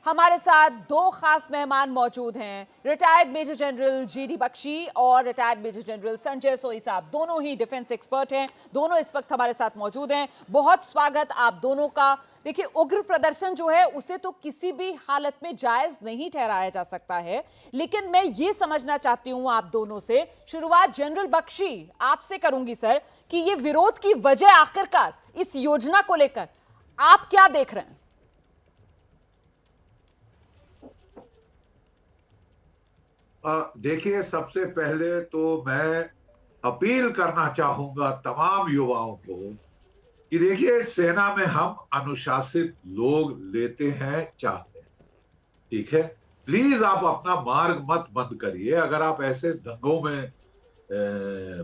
हमारे साथ दो खास मेहमान मौजूद हैं, retired major general GD Bakshi और रिटायर्ड मेजर जनरल संजय सोई साहब। दोनों ही डिफेंस एक्सपर्ट हैं, दोनों इस वक्त हमारे साथ मौजूद हैं। बहुत स्वागत आप दोनों का। देखिए, उग्र प्रदर्शन जो है उसे तो किसी भी हालत में जायज नहीं ठहराया जा सकता है, लेकिन मैं ये समझना चाहती हूं आप दोनों से। शुरुआत जनरल बख्शी आपसे करूंगी सर, कि ये विरोध की वजह आखिरकार इस योजना को लेकर आप क्या देख रहे हैं? देखिए, सबसे पहले तो मैं अपील करना चाहूंगा तमाम युवाओं को कि देखिए, सेना में हम अनुशासित लोग लेते हैं, चाहते हैं, ठीक है। प्लीज आप अपना मार्ग मत बंद करिए। अगर आप ऐसे दंगों में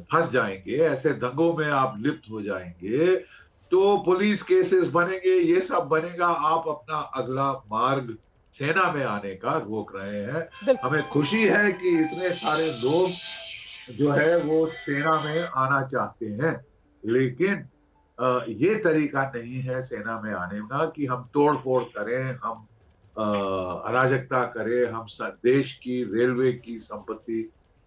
फंस जाएंगे, ऐसे दंगों में आप लिप्त हो जाएंगे, तो पुलिस केसेस बनेंगे, ये सब बनेगा। आप अपना अगला मार्ग सेना में आने का रोक रहे हैं। बिल्कुल। हमें खुशी है कि इतने सारे लोग जो है वो सेना में आना चाहते हैं, लेकिन ये तरीका नहीं है सेना में आने का कि हम तोड़ फोड़ करें, हम अराजकता करें, हम देश की रेलवे की संपत्ति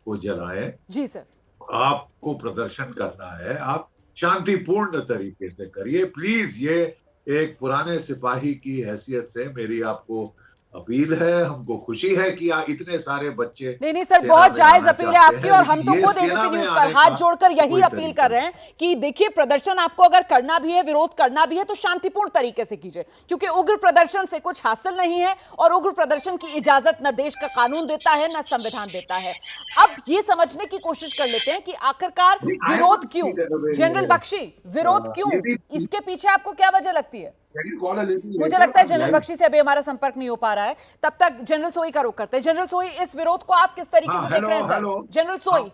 को जलाएं। जी सर। आपको प्रदर्शन करना है, आप शांतिपूर्ण तरीके से करिए प्लीज। ये एक पुराने सिपाही की हैसियत से मेरी आपको अपील है। हमको खुशी है कि इतने सारे बच्चे नहीं सर, सेना बहुत में जायज आना अपील है चाहते आपकी, हैं, और हम लेकिन तो ये खुद सेना एबीपी में न्यूज पर आने हाथ का जोड़कर यही कोई अपील तरीका कर रहे हैं कि देखिए, प्रदर्शन आपको अगर करना भी है, विरोध करना भी है, तो शांतिपूर्ण तरीके से कीजिए, क्योंकि उग्र प्रदर्शन से कुछ हासिल नहीं है और उग्र प्रदर्शन की इजाजत न देश का कानून देता है न संविधान देता है। अब ये समझने की कोशिश कर लेते हैं कि आखिरकार नहीं। आई विरोध वांट क्यों? जनरल to बख्शी, विरोध क्यों? लेडी, इसके पीछे आपको क्या वजह लगती है? Can you call a lady मुझे लेटर? लगता है I am general live. Bakshi से अभी हमारा संपर्क नहीं हो पा रहा है, तब तक जनरल सोई का रुख करते हैं। जनरल सोई, इस विरोध को आप किस तरीके हाँ, से देख हेलो रहे हैं सर? हेलो। जनरल हाँ, सोई।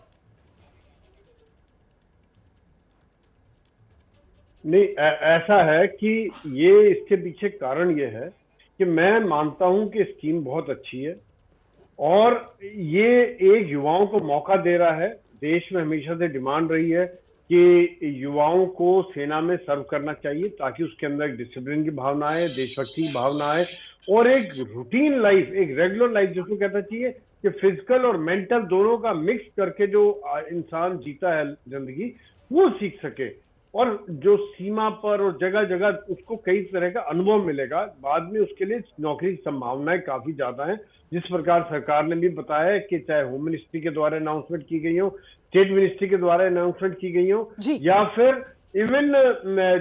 नहीं, ऐसा है कि ये इसके पीछे कारण ये है कि मैं मानता हूं कि स्कीम बहुत अच्छी है और ये एक युवाओं को मौका दे रहा है। देश में हमेशा से डिमांड रही है कि युवाओं को सेना में सर्व करना चाहिए ताकि उसके अंदर एक डिसिप्लिन की भावना आए, देशभक्ति की भावना आए और एक रूटीन लाइफ, एक रेगुलर लाइफ जिसको कहना चाहिए कि फिजिकल और मेंटल दोनों का मिक्स करके जो इंसान जीता है जिंदगी, वो सीख सके और जो सीमा पर और जगह जगह उसको कई तरह का अनुभव मिलेगा। बाद में उसके लिए नौकरी की संभावनाएं काफी ज्यादा हैं। जिस प्रकार सरकार ने भी बताया है कि चाहे होम मिनिस्ट्री के द्वारा अनाउंसमेंट की गई हो, स्टेट मिनिस्ट्री के द्वारा अनाउंसमेंट की गई हो, या फिर इवन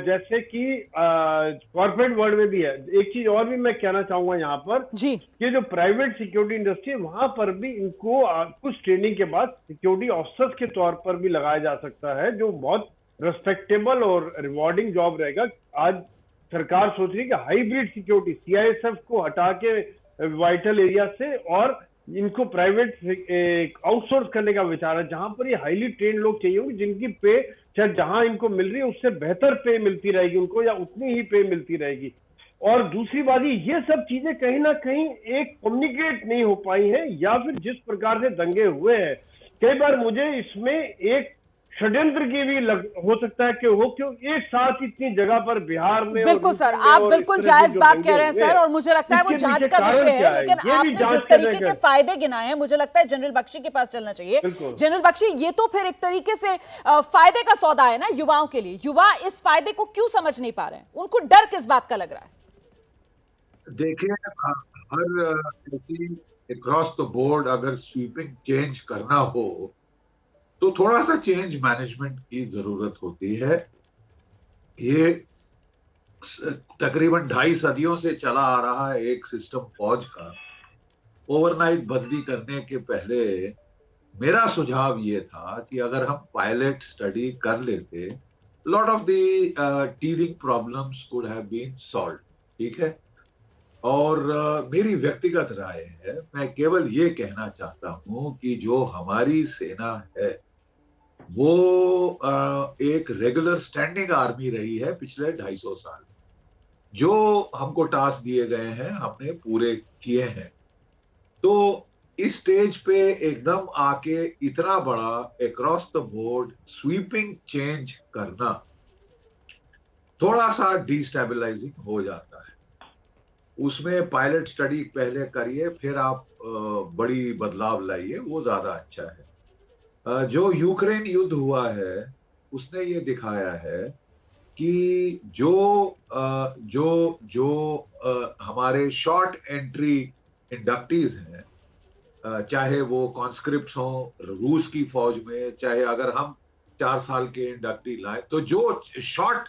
जैसे कि कॉर्पोरेट वर्ल्ड में भी है। एक चीज और भी मैं कहना चाहूंगा यहाँ पर जी, कि जो प्राइवेट सिक्योरिटी इंडस्ट्री है वहां पर भी इनको कुछ ट्रेनिंग के बाद सिक्योरिटी ऑफिसर्स के तौर पर भी लगाया जा सकता है, जो बहुत रेस्पेक्टेबल और रिवॉर्डिंग जॉब रहेगा। आज सरकार सोच रही है कि हाइब्रिड सिक्योरिटी, सीआईएसएफ को हटा के वाइटल एरिया से और इनको प्राइवेट आउटसोर्स करने का विचार है, जहां पर ये हाईली ट्रेन लोग चाहिए होंगे, जिनकी पे चाहे जहां इनको मिल रही है उससे बेहतर पे मिलती रहेगी उनको, या उतनी ही पे मिलती रहेगी। और दूसरी बात, ये सब चीजें कहीं ना कहीं एक कम्युनिकेट नहीं हो पाई है, या फिर जिस प्रकार से दंगे हुए हैं, कई बार मुझे इसमें एक षड्यंत्र की भी हो सकता है कि हो, क्यों एक साथ इतनी जगह पर बिहार में बिल्कुल और सर, यूपी में आप और इस बिल्कुल तरह जायज जो बात दंगे कह रहे हैं हुए, सर, और मुझे लगता है वो इसके जांच पीछे का कारण विषय क्या है, है, लेकिन ये भी आपने जांच जिस करने तरीके का। के फायदे गिनाए हैं, मुझे लगता है जनरल बख्शी के पास चलना चाहिए। बिल्कुल। जनरल बख्शी, ये तो फिर एक तरीके से फायदे का सौदा है ना युवाओं के लिए। युवा इस फायदे को क्यों समझ नहीं पा रहे हैं? उनको डर किस बात का लग रहा है? देखिए, हर अक्रॉस द बोर्ड अगर स्वीपिंग चेंज करना हो तो थोड़ा सा चेंज मैनेजमेंट की जरूरत होती है। ये तकरीबन 2.5 सदियों से चला आ रहा है एक सिस्टम फौज का। ओवरनाइट बदली करने के पहले मेरा सुझाव ये था कि अगर हम पायलट स्टडी कर लेते, lot of the teething problems could have been solved, ठीक है। और मेरी व्यक्तिगत राय है, मैं केवल ये कहना चाहता हूं कि जो हमारी सेना है वो एक रेगुलर स्टैंडिंग आर्मी रही है पिछले 250 साल। जो हमको टास्क दिए गए हैं हमने पूरे किए हैं। तो इस स्टेज पे एकदम आके इतना बड़ा across the board sweeping change करना थोड़ा सा डिस्टेबलाइजिंग हो जाता है। उसमें पायलट स्टडी पहले करिए, फिर आप बड़ी बदलाव लाइए, वो ज्यादा अच्छा है। जो यूक्रेन युद्ध हुआ है उसने ये दिखाया है कि जो हमारे शॉर्ट एंट्री इंडक्टीज हैं, चाहे वो कॉन्स्क्रिप्ट्स हों रूस की फौज में, चाहे अगर हम 4 साल के इंडक्टी लाएं, तो जो शॉर्ट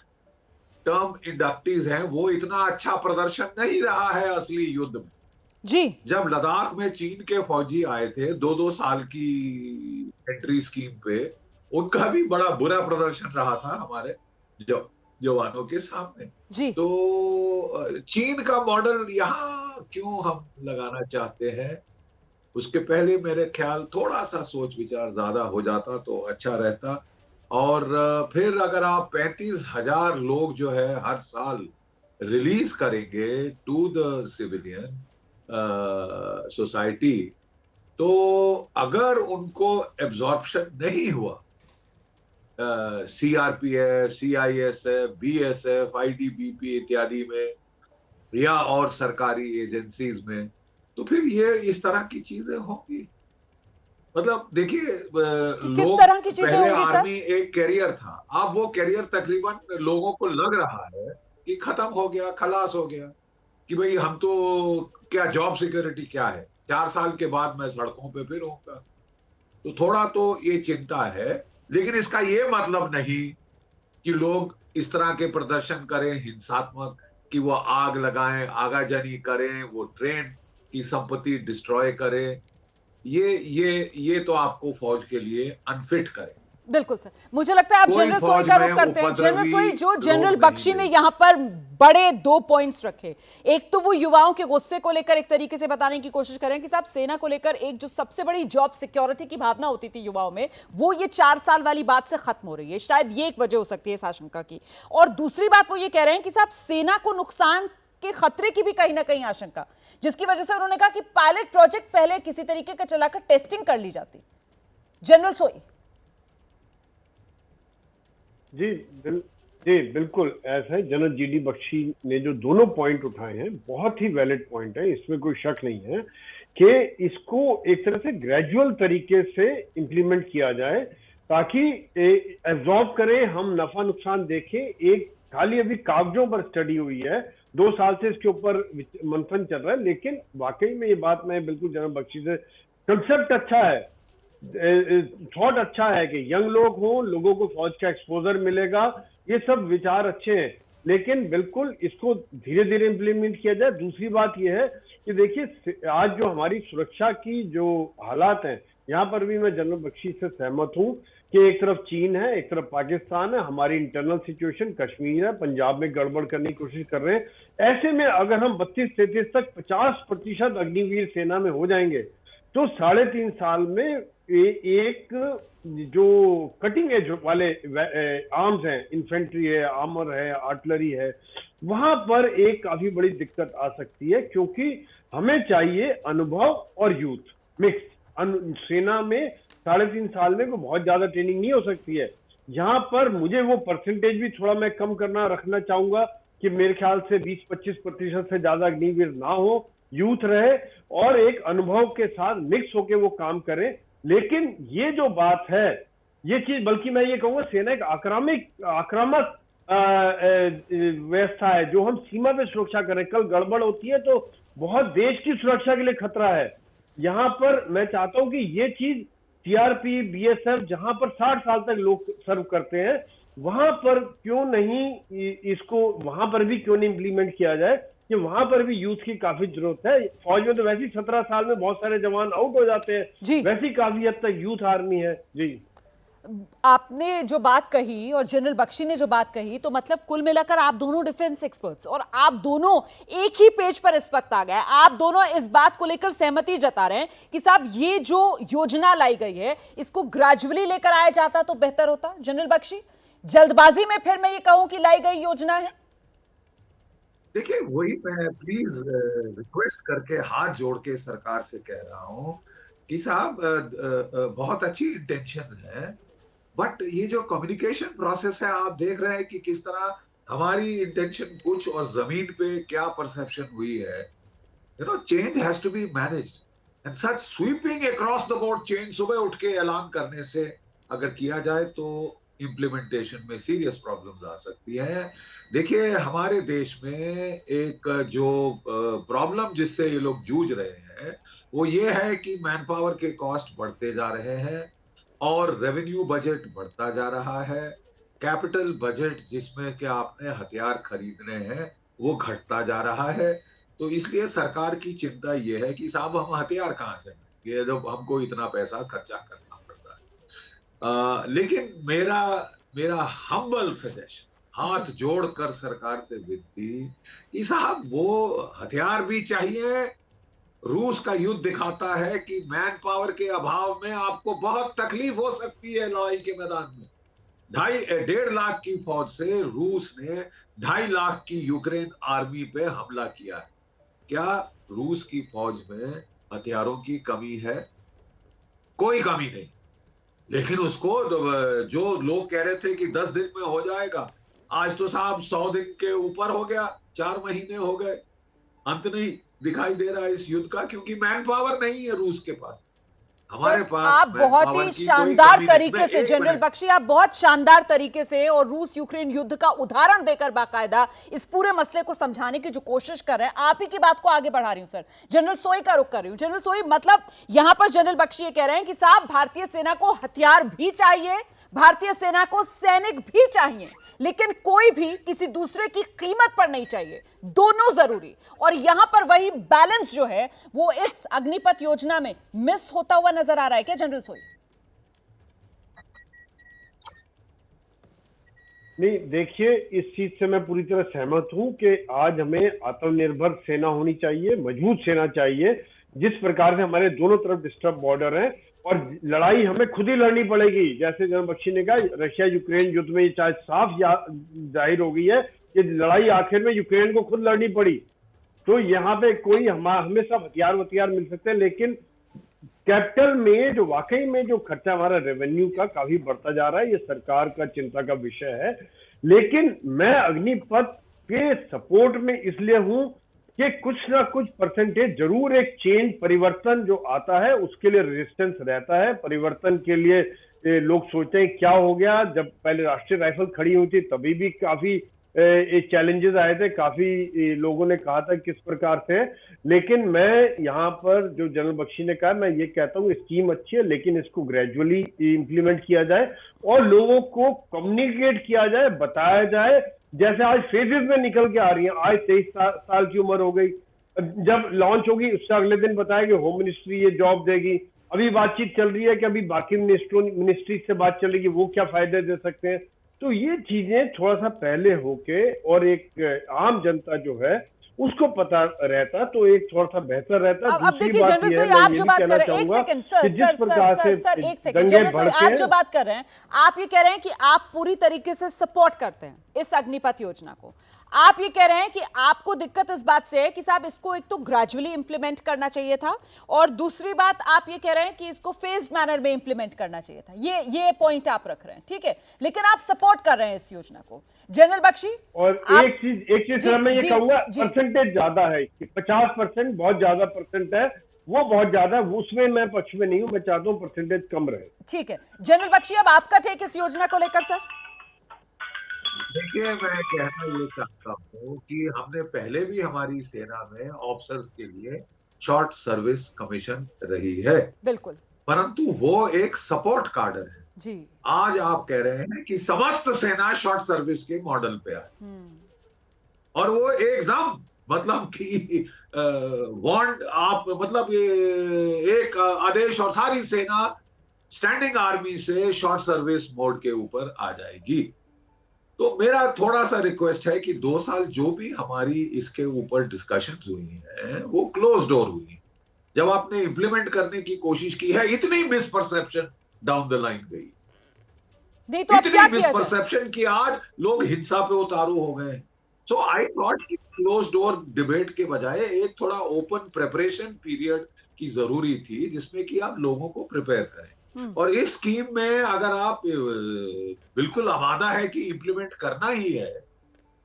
टर्म इंडक्टीज हैं वो इतना अच्छा प्रदर्शन नहीं रहा है असली युद्ध में। जी जब लद्दाख में चीन के फौजी आए थे 2-2 साल की एंट्री स्कीम पे, उनका भी बड़ा बुरा प्रदर्शन रहा था हमारे जवानों के सामने। जी तो चीन का मॉडल यहाँ क्यों हम लगाना चाहते हैं, उसके पहले मेरे ख्याल थोड़ा सा सोच विचार ज्यादा हो जाता तो अच्छा रहता। और फिर अगर आप 35,000 लोग जो है हर साल रिलीज करेंगे टू द सिविलियन सोसाइटी, तो अगर उनको एब्जॉर्प्शन नहीं हुआ सीआरपीएफ, सीआईएसएफ, बीएसएफ, आईटीबीपी इत्यादि में या और सरकारी एजेंसीज में, तो फिर ये इस तरह की चीजें होंगी। मतलब देखिए, किस लोग तरह की चीजें पहले होंगी सर? आर्मी एक कैरियर था, अब वो कैरियर तकरीबन लोगों को लग रहा है कि खत्म हो गया, खलास हो गया, कि भाई हम तो क्या जॉब सिक्योरिटी क्या है, 4 साल के बाद मैं सड़कों पे फिर होऊंगा। तो थोड़ा तो ये चिंता है, लेकिन इसका ये मतलब नहीं कि लोग इस तरह के प्रदर्शन करें हिंसात्मक, कि वो आग लगाएं, आगाजनी करें, वो ट्रेन की संपत्ति डिस्ट्रॉय करें। ये तो आपको फौज के लिए अनफिट करे। बिल्कुल सर, मुझे लगता है आप कोई जनरल सोई फौज का में रुख करते हैं। जनरल उपद्रवी सोई, जो लोग जनरल नहीं बख्शी ने मिलेंगे। यहाँ पर बड़े 2 पॉइंट्स रखे। एक तो वो युवाओं के गुस्से को लेकर एक तरीके से बताने की कोशिश करें कि साहब सेना को लेकर एक जो सबसे बड़ी जॉब सिक्योरिटी की भावना होती थी युवाओं में, वो ये 4 साल वाली बात से खत्म हो रही है। शायद ये एक वजह हो सकती है इस आशंका की। और दूसरी बात वो ये कह रहे हैं कि साहब सेना को नुकसान के खतरे की भी कहीं ना कहीं आशंका, जिसकी वजह से उन्होंने कहा कि पायलट प्रोजेक्ट पहले किसी तरीके का चलाकर टेस्टिंग कर ली जाती। जनरल सोई। जी बिल्कुल ऐसा है। जनरल जीडी बख्शी ने जो दोनों पॉइंट उठाए हैं बहुत ही वैलिड पॉइंट है, इसमें कोई शक नहीं है कि इसको एक तरह से ग्रेजुअल तरीके से इंप्लीमेंट किया जाए ताकि एब्जॉर्ब करें, हम नफा नुकसान देखें। एक खाली अभी कागजों पर स्टडी हुई है, 2 साल से इसके ऊपर मंथन चल रहा है, लेकिन वाकई में ये बात मैं बिल्कुल जनरल बख्शी से, कंसेप्ट अच्छा है, थॉट अच्छा है कि यंग लोग हों, लोगों को फौज का एक्सपोजर मिलेगा, ये सब विचार अच्छे हैं, लेकिन बिल्कुल इसको धीरे धीरे इंप्लीमेंट किया जाए। दूसरी बात यह है कि देखिए आज जो हमारी सुरक्षा की जो हालात हैं, यहाँ पर भी मैं जनरल बख्शी से सहमत हूँ कि एक तरफ चीन है, एक तरफ पाकिस्तान है, हमारी इंटरनल सिचुएशन कश्मीर है, पंजाब में गड़बड़ करने की कोशिश कर रहे हैं। ऐसे में अगर हम 32-33 तक 50% अग्निवीर सेना में हो जाएंगे तो 3.5 साल में एक जो कटिंग एज वाले आर्म्स हैं, इन्फेंट्री है, आर्मर है, आर्टिलरी है, वहां पर एक काफी बड़ी दिक्कत आ सकती है, क्योंकि हमें चाहिए अनुभव और यूथ मिक्स। सेना में 3.5 साल में कोई बहुत ज्यादा ट्रेनिंग नहीं हो सकती है। यहाँ पर मुझे वो परसेंटेज भी थोड़ा मैं कम करना रखना चाहूंगा कि मेरे ख्याल से 20-25% से ज्यादा अग्निवीर ना हो, यूथ रहे और एक अनुभव के साथ मिक्स होके वो काम करें। लेकिन ये जो बात है, ये चीज, बल्कि मैं ये कहूंगा सेना एक आक्रामक व्यवस्था है जो हम सीमा पे सुरक्षा करें। कल गड़बड़ होती है तो बहुत देश की सुरक्षा के लिए खतरा है। यहाँ पर मैं चाहता हूं कि ये चीज सीआरपी, बीएसएफ जहां पर 60 साल तक लोग सर्व करते हैं, वहां पर क्यों नहीं इसको, वहां पर भी क्यों नहीं इंप्लीमेंट किया जाए कि वहां पर भी यूथ की काफी जरूरत है। फौज में तो वैसे ही 17 साल में बहुत सारे जवान आउट हो जाते हैं, वैसी काफी हद तक यूथ आर्मी है। जी, आपने जो बात कही और जनरल बख्शी ने जो बात कही, तो मतलब कुल मिलाकर आप दोनों डिफेंस एक्सपर्ट्स और आप दोनों एक ही पेज पर इस वक्त आ गए। आप दोनों इस बात को लेकर सहमति जता रहे हैं कि साहब ये जो योजना लाई गई है इसको ग्रेजुअली लेकर आया जाता तो बेहतर होता। जनरल बख्शी, जल्दबाजी में फिर मैं ये कहूं कि लाई गई योजना है? देखिए, वही मैं प्लीज रिक्वेस्ट करके हाथ जोड़ के सरकार से कह रहा हूं कि साहब बहुत अच्छी इंटेंशन है, बट ये जो कम्युनिकेशन प्रोसेस है, आप देख रहे हैं कि किस तरह हमारी इंटेंशन कुछ और जमीन पे क्या परसेप्शन हुई है, change has to be managed and such sweeping across the board change सुबह उठ के ऐलान करने से अगर किया जाए तो इम्प्लीमेंटेशन में सीरियस प्रॉब्लम्स आ सकती है। देखिए, हमारे देश में एक जो प्रॉब्लम जिससे ये लोग जूझ रहे हैं वो ये है कि मैन पावर के कॉस्ट बढ़ते जा रहे हैं और रेवेन्यू बजट बढ़ता जा रहा है। कैपिटल बजट जिसमें कि आपने हथियार खरीदने हैं वो घटता जा रहा है। तो इसलिए सरकार की चिंता ये है कि साहब हम हथियार कहाँ से ये जब हमको इतना पैसा खर्चा करना पड़ता है। लेकिन मेरा मेरा हम्बल सजेशन, हाथ जोड़कर सरकार से विनती कि साहब वो हथियार भी चाहिए। रूस का युद्ध दिखाता है कि मैन पावर के अभाव में आपको बहुत तकलीफ हो सकती है लड़ाई के मैदान में। 1.5 लाख की फौज से रूस ने 2.5 लाख की यूक्रेन आर्मी पे हमला किया है। क्या रूस की फौज में हथियारों की कमी है? कोई कमी नहीं। लेकिन उसको जो लोग कह रहे थे कि 10 दिन में हो जाएगा, आज तो साहब 100 दिन के ऊपर हो गया, 4 महीने हो गए। अंत नहीं दिखाई दे रहा है इस युद्ध का, क्योंकि मैन पावर नहीं है रूस के पास। हमारे सर, पास आप बहुत ही शानदार तरीके से जनरल बख्शी, आप बहुत शानदार तरीके से और रूस यूक्रेन युद्ध का उदाहरण देकर बाकायदा इस पूरे मसले को समझाने की जो कोशिश कर रहे हैं, आप ही की बात को आगे बढ़ा रही हूं सर। जनरल सोई का रुख कर रही हूं। जनरल सोई, मतलब यहां पर जनरल बख्शी ये कह रहे हैं कि साहब भारतीय सेना को हथियार भी चाहिए, भारतीय सेना को सैनिक भी चाहिए, लेकिन कोई भी किसी दूसरे की कीमत पर नहीं चाहिए, दोनों जरूरी। और यहां पर वही बैलेंस जो है वो इस अग्निपथ योजना में मिस होता हुआ नजर आ रहा है क्या जनरल सोई? नहीं, देखिए, इस चीज से मैं पूरी तरह सहमत हूं कि आज हमें आत्मनिर्भर सेना होनी चाहिए, मजबूत सेना चाहिए। जिस प्रकार से हमारे दोनों तरफ डिस्टर्ब बॉर्डर हैं और लड़ाई हमें खुद ही लड़नी पड़ेगी, जैसे जनरल बख्शी ने कहा, रशिया यूक्रेन युद्ध में ये चाहे साफ जाहिर हो गई है कि लड़ाई आखिर में यूक्रेन को खुद लड़नी पड़ी। तो यहाँ पे कोई हमें सब हथियार मिल सकते हैं, लेकिन कैपिटल में जो वाकई में जो खर्चा हमारा रेवेन्यू का काफी बढ़ता जा रहा है, ये सरकार का चिंता का विषय है। लेकिन मैं अग्निपथ के सपोर्ट में इसलिए हूं कि कुछ ना कुछ परसेंटेज जरूर एक चेंज, परिवर्तन जो आता है उसके लिए रेजिस्टेंस रहता है। परिवर्तन के लिए लोग सोचते हैं क्या हो गया। जब पहले राष्ट्रीय राइफल खड़ी हुई थी तभी भी काफी चैलेंजेस आए थे, काफी लोगों ने कहा था किस प्रकार से। लेकिन मैं यहाँ पर जो जनरल बख्शी ने कहा, मैं ये कहता हूँ स्कीम अच्छी है, लेकिन इसको ग्रेजुअली इंप्लीमेंट किया जाए और लोगों को कम्युनिकेट किया जाए, बताया जाए। जैसे आज फेजेस में निकल के आ रही है, आज 23 साल की उम्र हो गई, जब लॉन्च होगी उससे अगले दिन बताया कि होम मिनिस्ट्री ये जॉब देगी। अभी बातचीत चल रही है कि अभी बाकी मिनिस्ट्री से बात चलेगी, वो क्या फायदे दे सकते हैं। तो ये चीजें थोड़ा सा पहले होके और एक आम जनता जो है उसको पता रहता तो एक थोड़ा सा बेहतर रहता। अब देखिए जनरल सोई, आप जो बात कर रहे हैं, एक सेकंड सर, एक सेकंड जनरल सोई, आप जो बात कर रहे हैं, आप ये कह रहे हैं कि आप पूरी तरीके से सपोर्ट करते हैं इस अग्निपथ योजना को। आप ये कह रहे हैं कि आपको दिक्कत इस बात से है कि साहब इसको एक तो ग्रेजुअली इंप्लीमेंट करना चाहिए था, और दूसरी बात आप ये कह रहे हैं कि इसको फेज्ड मैनर में इंप्लीमेंट करना चाहिए था। ये पॉइंट आप रख रहे हैं, ठीक है, लेकिन आप सपोर्ट कर रहे हैं इस योजना को। जनरल बख्शी, और एक चीज मैं ये कहूंगा, परसेंटेज ज्यादा है, 50% बहुत ज्यादा परसेंट है, वो बहुत ज्यादा, उसमें मैं पक्ष में नहीं हूं, मैं चाहता हूं परसेंटेज कम रहे। ठीक है जनरल बख्शी, अब आपका टेक इस योजना को लेकर सर। देखिए, मैं कहना ये चाहता हूँ कि हमने पहले भी हमारी सेना में ऑफिसर्स के लिए शॉर्ट सर्विस कमीशन रही है, बिल्कुल, परंतु वो एक सपोर्ट कार्डर है जी। आज आप कह रहे हैं कि समस्त सेना शॉर्ट सर्विस के मॉडल पे आए, और वो एकदम मतलब कि वांट आप मतलब ये एक आदेश और सारी सेना स्टैंडिंग आर्मी से शॉर्ट सर्विस मोड के ऊपर आ जाएगी। तो मेरा थोड़ा सा रिक्वेस्ट है कि 2 साल जो भी हमारी इसके ऊपर डिस्कशंस हुई हैं वो क्लोज डोर हुई। जब आपने इंप्लीमेंट करने की कोशिश की है, इतनी मिसपरसेप्शन डाउन द लाइन गई, नहीं तो इतनी मिसपरसेप्शन की आज लोग हिंसा पे उतारू हो गए। सो आई थॉट कि क्लोज डोर डिबेट के बजाय एक थोड़ा ओपन प्रिपरेशन पीरियड की जरूरी थी, जिसमें कि आप लोगों को प्रिपेयर करें। और इस स्कीम में अगर आप बिल्कुल आमादा है कि इंप्लीमेंट करना ही है,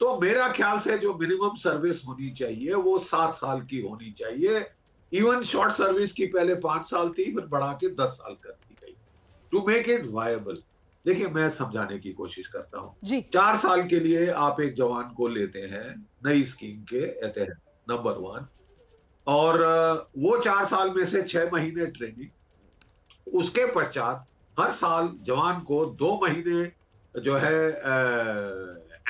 तो मेरा ख्याल से जो मिनिमम सर्विस होनी चाहिए वो 7 साल की होनी चाहिए। इवन शॉर्ट सर्विस की पहले 5 साल थी, फिर बढ़ा के 10 साल कर दी गई टू मेक इट वायबल। देखिए, मैं समझाने की कोशिश करता हूँ। 4 साल के लिए आप एक जवान को लेते हैं नई स्कीम के तहत, नंबर 1, और वो 4 साल में से 6 महीने ट्रेनिंग, उसके पश्चात हर साल जवान को 2 महीने जो है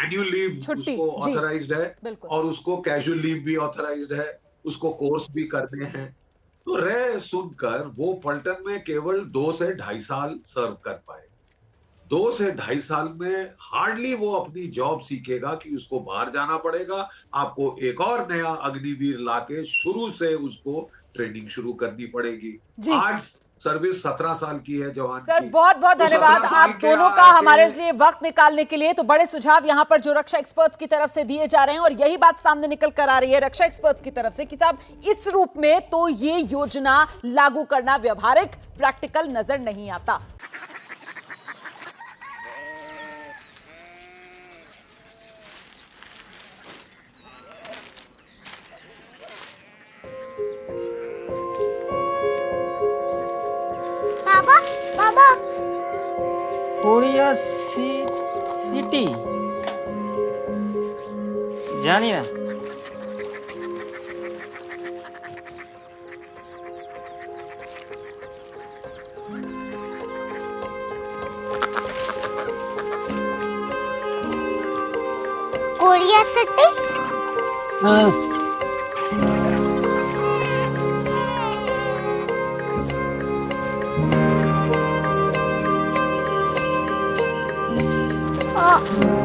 एनुअल लीव उसको ऑथराइज्ड है, और उसको कैजुअल लीव भी ऑथराइज्ड है, उसको कोर्स भी करने हैं। तो रह सुनकर वो पलटन में केवल 2 से 2.5 साल सर्व कर पाए। 2 से 2.5 साल में हार्डली वो अपनी जॉब सीखेगा कि उसको बाहर जाना पड़ेगा। आपको एक और नया अग्निवीर लाके शुरू से उसको ट्रेनिंग शुरू करनी पड़ेगी। आज सर्विस 17 साल की है जवान सर की। बहुत बहुत धन्यवाद आप दोनों का हमारे लिए वक्त निकालने के लिए। तो बड़े सुझाव यहाँ पर जो रक्षा एक्सपर्ट्स की तरफ से दिए जा रहे हैं, और यही बात सामने निकल कर आ रही है रक्षा एक्सपर्ट्स की तरफ से कि साहब इस रूप में तो ये योजना लागू करना व्यवहारिक, प्रैक्टिकल नजर नहीं आता। कोरिया सिटी जानी ना। Korea city? हाँ।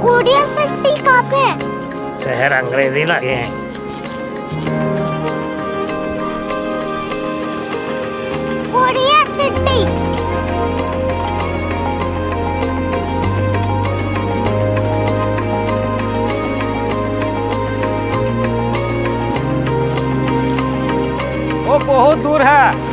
कोरिया सिटी कहाँ पे है? शहर अंग्रेजी लगे हैं। Korea city. वो बहुत दूर है।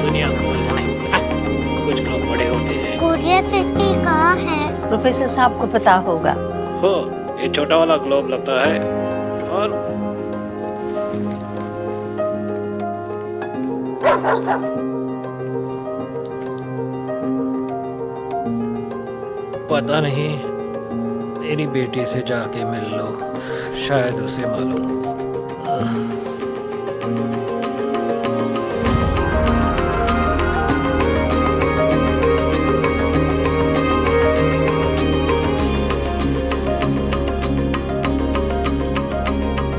दुनिया कुछ लोग बड़े होते हैं। कोरिया सिटी कहाँ है? प्रोफेसर साहब को पता होगा। हो, ये छोटा वाला ग्लोब लगता है, और पता नहीं, मेरी बेटी से जाके मिल लो, शायद उसे मालूम हो।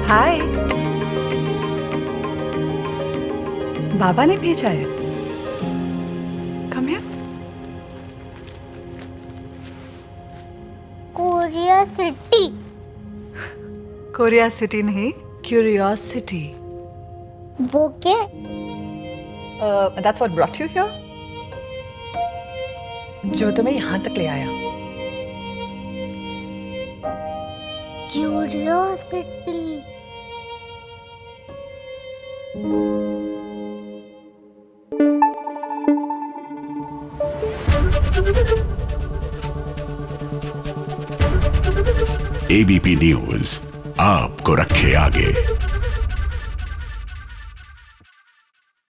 हाय, बाबा ने भेजा है। Come here. Korea city. Korea city नहीं, क्यूरियोसिटी। वो क्या? That's what brought you here? जो तुम्हें यहाँ तक ले आया। क्यूरियोसिटी। एबीपी न्यूज आपको रखे आगे।